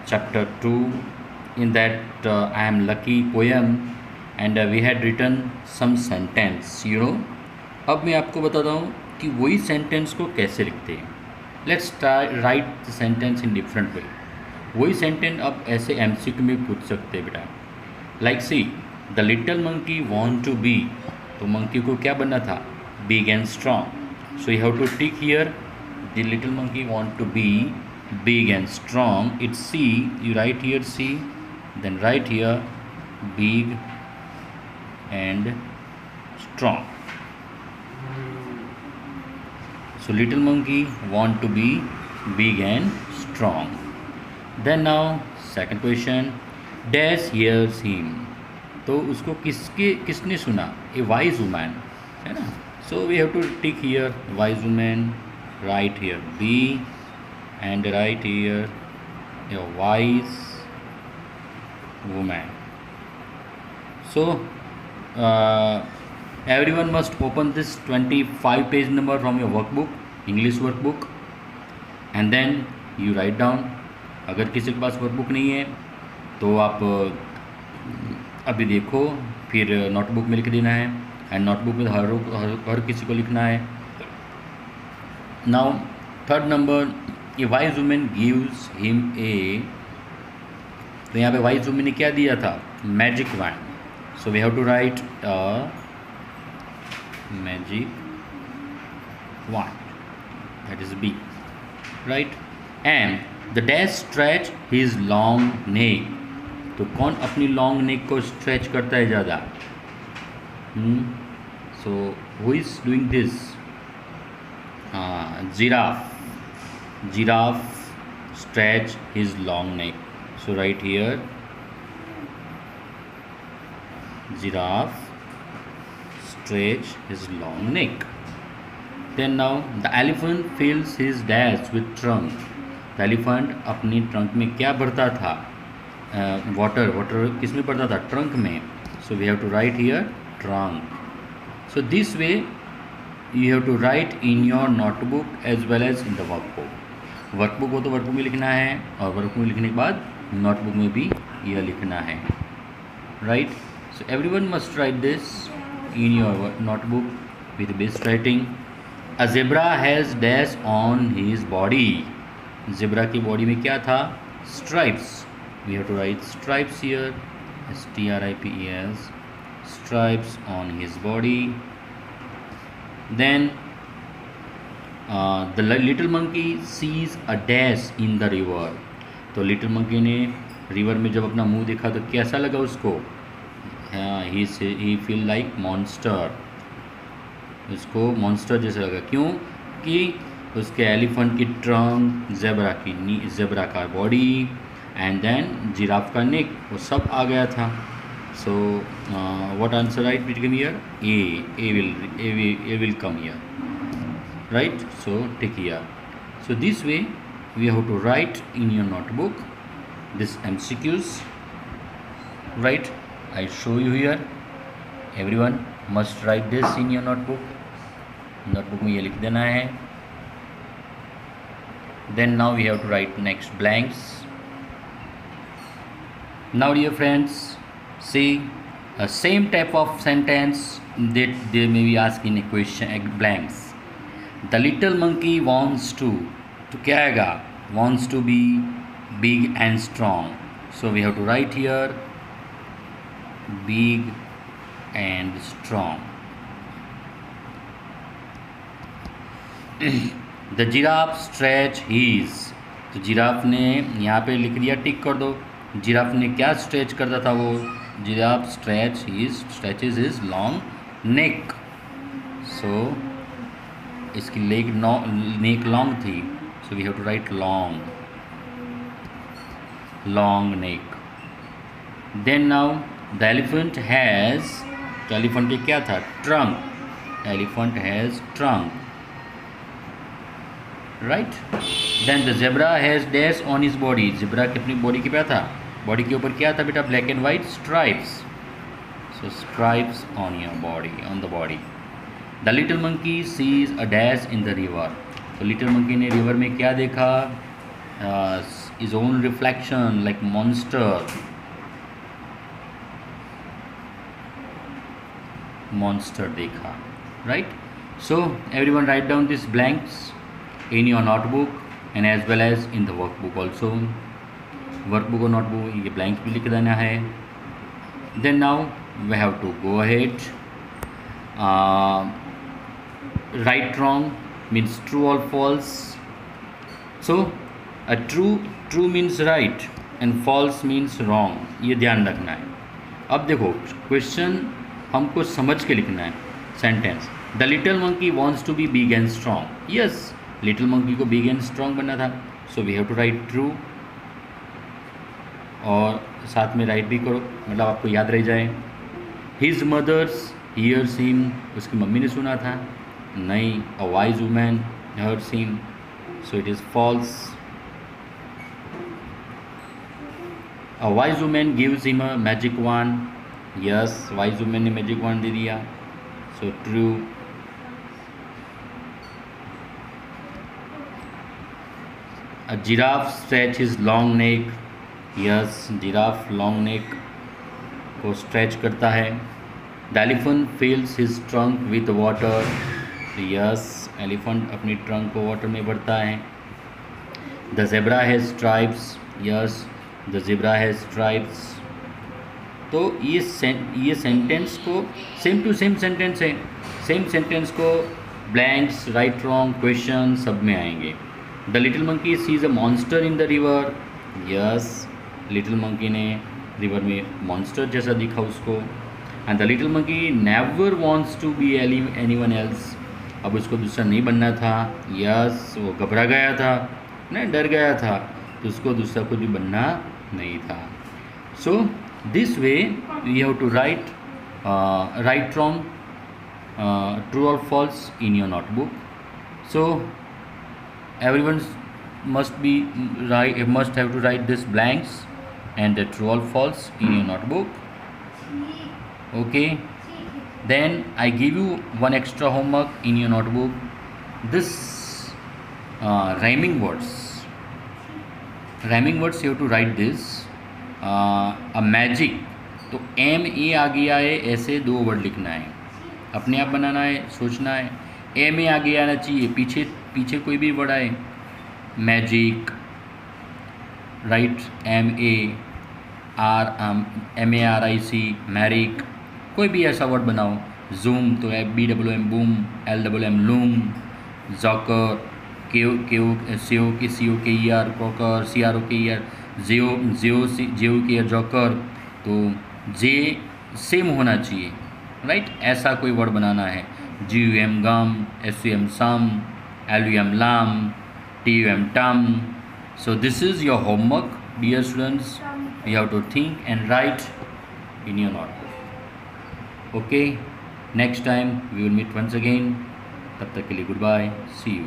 chapter 2. In that I am lucky poem, and we had written some sentence. अब मैं आपको बताता हूँ कि वही सेंटेंस को कैसे लिखते हैं. Let's write the sentence in different way. वही सेंटेंस आप ऐसे एमसीक्यू में पूछ सकते हैं बेटा. Like see, the little monkey want to be. तो मंकी को क्या बनना था? Big and strong. So you have to tick here the little monkey want to be big and strong. It's C. You write here C, then write here big and strong. So little monkey want to be big and strong. Then now second question, dash hears him. तो उसको किसने सुना? A wise woman, है ना. So we have to tick here wise woman, write here B, and write here a wise woman. So everyone must open this 25 page number from your workbook, English workbook, and then you write down. अगर किसी के पास workbook नहीं है तो आप अभी देखो, फिर नोटबुक में लिख देना है, एंड नोटबुक में हर किसी को लिखना है. Now third number, a wise women gives him a. तो यहाँ पे वाइज वुमेन ने क्या दिया था? Magic van. So we have to write magic van, that is B, right. And the dash stretch his long neck. तो कौन अपनी लॉन्ग नेक को स्ट्रेच करता है ज़्यादा? So who is doing this? Giraffe. Giraffe stretch his long neck. So right here giraffe stretch his long neck. Then now the elephant fills his dash with trunk. The elephant अपनी trunk में क्या भरता था? Water. किस में भरता था? Trunk में. So we have to write here trunk. So this way you have to write in your notebook as well as in the workbook. Workbook हो तो वर्कबुक में लिखना है, और वर्कबुक में लिखने के बाद नोटबुक में भी यह लिखना है, right. So everyone must write this in your notebook with best writing. A zebra has dash on his body. Zebra की बॉडी में क्या था? Stripes. We have to write stripes here, STRIPES, stripes on his body. Then the little monkey sees a dash in the river. तो little monkey ने river में जब अपना मुंह देखा तो कैसा लगा उसको? He feel like monster. उसको मॉन्स्टर जैसा लगा. क्यों? कि उसके एलिफेंट की ट्रंक, ज़ेब्रा का बॉडी, एंड देन जिराफ का नेक, वो सब आ गया था. So what answer right become here? A will come here, right. So take here. So this way we have to write in your notebook this MCQs, right. I show you here. Everyone must write this in your notebook. Notebook में ये लिख देना है. Then now we have to write next blanks. Now dear friends, see a same type of sentence that they may be asked in a question blanks. The little monkey wants to. तो क्या आएगा? Wants to be big and strong. So we have to write here big and strong. The giraffe stretch his. तो giraffe ने यहाँ पे लिख दिया, टिक कर दो. जिराफ ने क्या स्ट्रेच करता था? वो giraffe stretches his long neck. So इसकी नेक लॉन्ग थी. So we have to write long neck. Then now the elephant has. तो एलिफेंट के क्या था? Trunk. Elephant has trunk, right. Then the zebra has dash on his body. Zebra की अपनी body के क्या था? बॉडी के ऊपर क्या था बेटा? Black and white stripes. So stripes on your body, on the body. The little monkey sees a dash in the river. तो लिटिल मंकी ने रिवर में क्या देखा? his own reflection like monster. Monster देखा, right? So everyone write down these blanks in your notebook and as well as in the workbook also. Workbook और notebook ये blanks भी लिख देना है. Then now we have to go ahead. Right wrong means true or false. So a true means right and false means wrong. ये ध्यान रखना है. अब देखो क्वेश्चन हमको समझ के लिखना है. Sentence, the little monkey wants to be big and strong. Yes, little monkey को बिग एंड स्ट्रॉन्ग बनना था, so we have to write true. और साथ में राइट भी करो, मतलब आपको याद रह जाए. हिज मदर्स हियर्स हिम, उसकी मम्मी ने सुना था. नहीं, a wise woman hers him, so it is false. A wise woman gives him a magic one. Yes, wise woman ने मैजिक वन दे दिया, so true. A giraffe stretch his long neck. Yes, giraffe long neck को stretch करता है. The elephant fills his trunk with water. Yes, elephant अपनी trunk को water में भरता है. The zebra has stripes. Yes, the zebra has stripes. तो ये सेंटेंस को सेम टू सेम सेंटेंस है. सेम सेंटेंस को ब्लैंक्स, राइट रॉन्ग, क्वेश्चन सब में आएंगे. The little monkey sees a monster in the river. Yes, little monkey ने river में मॉन्स्टर जैसा दिखा उसको. And the little monkey never wants to be anyone else. अब उसको दूसरा नहीं बनना था. यस, वो घबरा गया था, नहीं डर गया था, तो उसको दूसरा कुछ भी बनना नहीं था. सो this way you have to write right wrong, true or false in your notebook. So everyone must have to write this blanks and the true or false in your notebook. Okay, then I give you one extra homework in your notebook. This rhyming words you have to write this. A magic, तो MA आ गया है, ऐसे 2 word लिखना है, अपने आप बनाना है, सोचना है. MA आगे आना चाहिए, पीछे कोई भी वर्ड आए. मैजिक, राइट, MARIC, मैरिक, कोई भी ऐसा वर्ड बनाओ. जूम तो BWM boom, LWM loom. Joker, COKER cocker, CROKER जियो के जॉकर, तो जे सेम होना चाहिए, राइट. ऐसा कोई वर्ड बनाना है. GUM gum, SUM some, LUM lum, TUM tum. So this is your homework dear students. You have to think and write in your notebook. Okay, next time we will meet once again. तब तक के लिए good bye, C you.